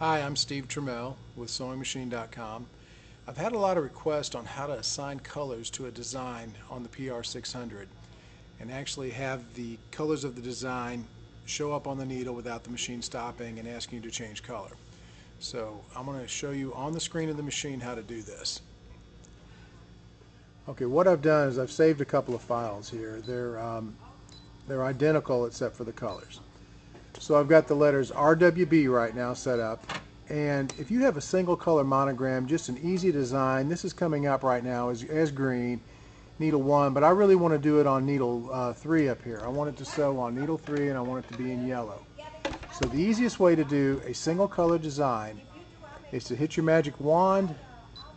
Hi, I'm Steve Trammell with SewingMachine.com. I've had a lot of requests on how to assign colors to a design on the PR600 and actually have the colors of the design show up on the needle without the machine stopping and asking you to change color. So I'm going to show you on the screen of the machine how to do this. Okay, what I've done is I've saved a couple of files here. They're identical except for the colors. So I've got the letters RWB right now set up, and if you have a single color monogram, just an easy design, this is coming up right now as green, needle 1, but I really want to do it on needle 3 up here. I want it to sew on needle 3 and I want it to be in yellow. So the easiest way to do a single color design is to hit your magic wand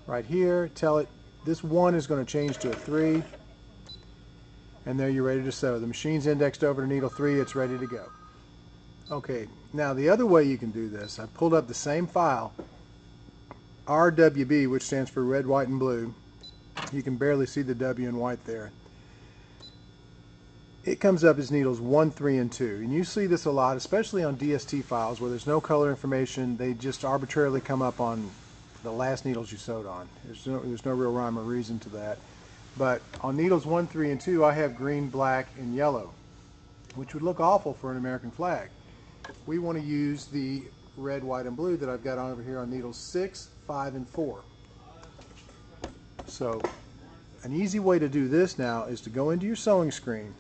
right here, tell it this 1 is going to change to a 3, and there you're ready to sew. The machine's indexed over to needle 3, it's ready to go. Okay, now the other way you can do this, I pulled up the same file, RWB, which stands for red, white, and blue. You can barely see the W in white there. It comes up as needles 1, 3, and 2. And you see this a lot, especially on DST files where there's no color information. They just arbitrarily come up on the last needles you sewed on. There's no real rhyme or reason to that. But on needles 1, 3, and 2, I have green, black, and yellow, which would look awful for an American flag. We want to use the red, white, and blue that I've got on over here on needles 6, 5, and 4. So an easy way to do this now is to go into your sewing screen,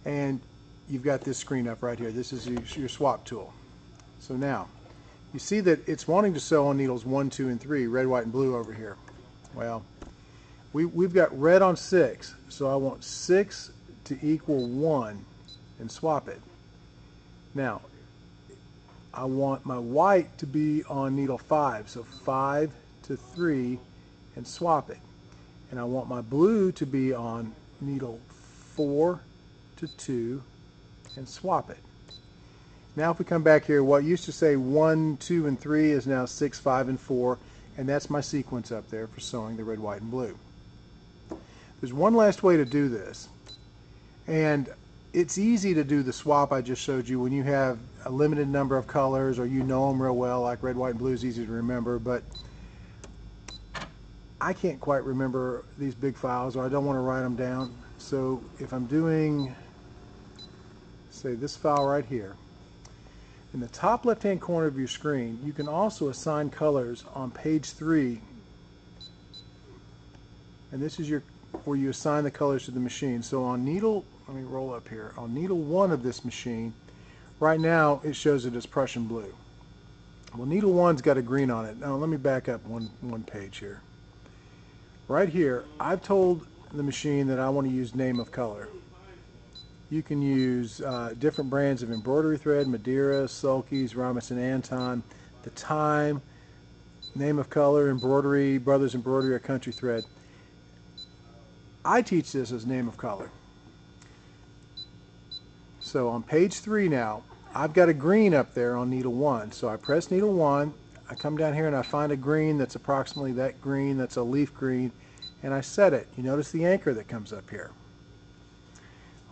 and you've got this screen up right here. This is your swap tool. So now you see that it's wanting to sew on needles 1, 2, and 3, red, white, and blue over here. Well, we've got red on 6, so I want 6 to equal 1 and swap it. Now, I want my white to be on needle 5, so 5 to 3 and swap it. And I want my blue to be on needle 4 to 2 and swap it. Now if we come back here, what used to say 1, 2, and 3 is now 6, 5, and 4, and that's my sequence up there for sewing the red, white, and blue. There's one last way to do this, and it's easy to do the swap I just showed you when you have a limited number of colors or you know them real well, like red, white, and blue is easy to remember, but I can't quite remember these big files, or I don't want to write them down. So if I'm doing, say, this file right here, in the top left hand corner of your screen you can also assign colors on page 3, and this is where you assign the colors to the machine. So on needle, let me roll up here, on needle 1 of this machine, right now it shows it as Prussian blue. Well, needle 1's got a green on it. Now let me back up one page here. Right here, I've told the machine that I want to use name of color. You can use different brands of embroidery thread, Madeira, Sulky's, Robinson Anton, the time, name of color, embroidery, Brothers Embroidery, or Country Thread. I teach this as name of color. So on page 3 now, I've got a green up there on needle 1. So I press needle 1, I come down here and I find a green that's approximately that green, that's a leaf green, and I set it. You notice the anchor that comes up here.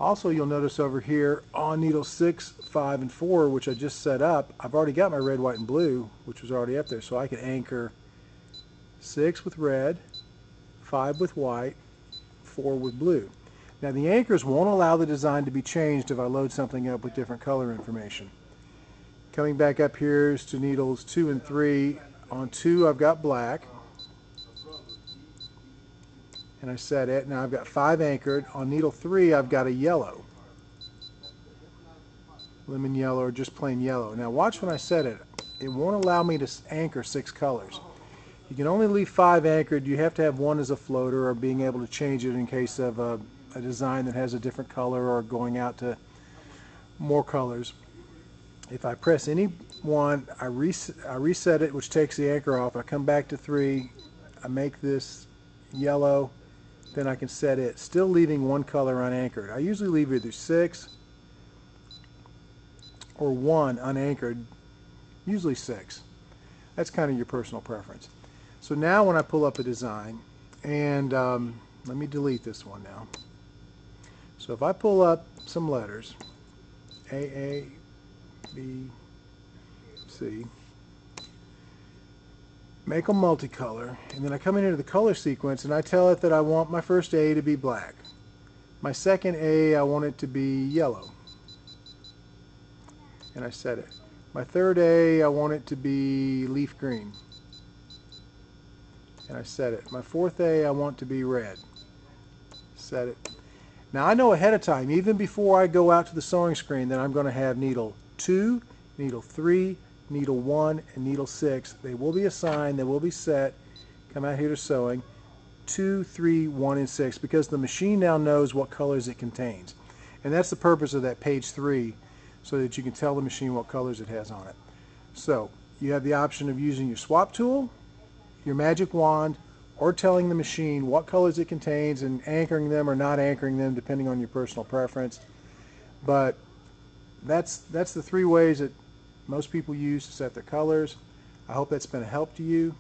Also, you'll notice over here on needle 6, 5, and 4, which I just set up, I've already got my red, white, and blue, which was already up there. So I can anchor 6 with red, 5 with white, 4 with blue. Now the anchors won't allow the design to be changed if I load something up with different color information. Coming back up here is to needles 2 and 3. On 2 I've got black, and I set it. Now I've got 5 anchored. On needle 3 I've got a yellow, lemon yellow, or just plain yellow. Now watch when I set it. It won't allow me to anchor 6 colors. You can only leave 5 anchored. You have to have 1 as a floater, or being able to change it in case of a design that has a different color or going out to more colors. If I press any one, I reset it, which takes the anchor off. I come back to 3, I make this yellow, then I can set it, still leaving 1 color unanchored. I usually leave either 6 or 1 unanchored, usually 6. That's kind of your personal preference. So now when I pull up a design, and let me delete this one now. So if I pull up some letters, A, B, see, make them multicolor, and then I come in here to the color sequence and I tell it that I want my first A to be black. My second A, I want it to be yellow. And I set it. My third A, I want it to be leaf green. And I set it. My fourth A, I want to be red. Set it. Now I know ahead of time, even before I go out to the sewing screen, that I'm going to have needle 2, needle 3, needle 1, and needle 6. They will be assigned, they will be set. Come out here to sewing. 2, 3, 1, and 6, because the machine now knows what colors it contains. And that's the purpose of that page 3, so that you can tell the machine what colors it has on it. So you have the option of using your swap tool, your magic wand, or telling the machine what colors it contains and anchoring them or not anchoring them depending on your personal preference. But that's the 3 ways that most people use to set their colors. I hope that's been a help to you.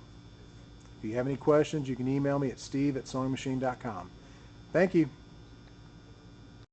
If you have any questions, you can email me at steve@sewingmachine.com. Thank you.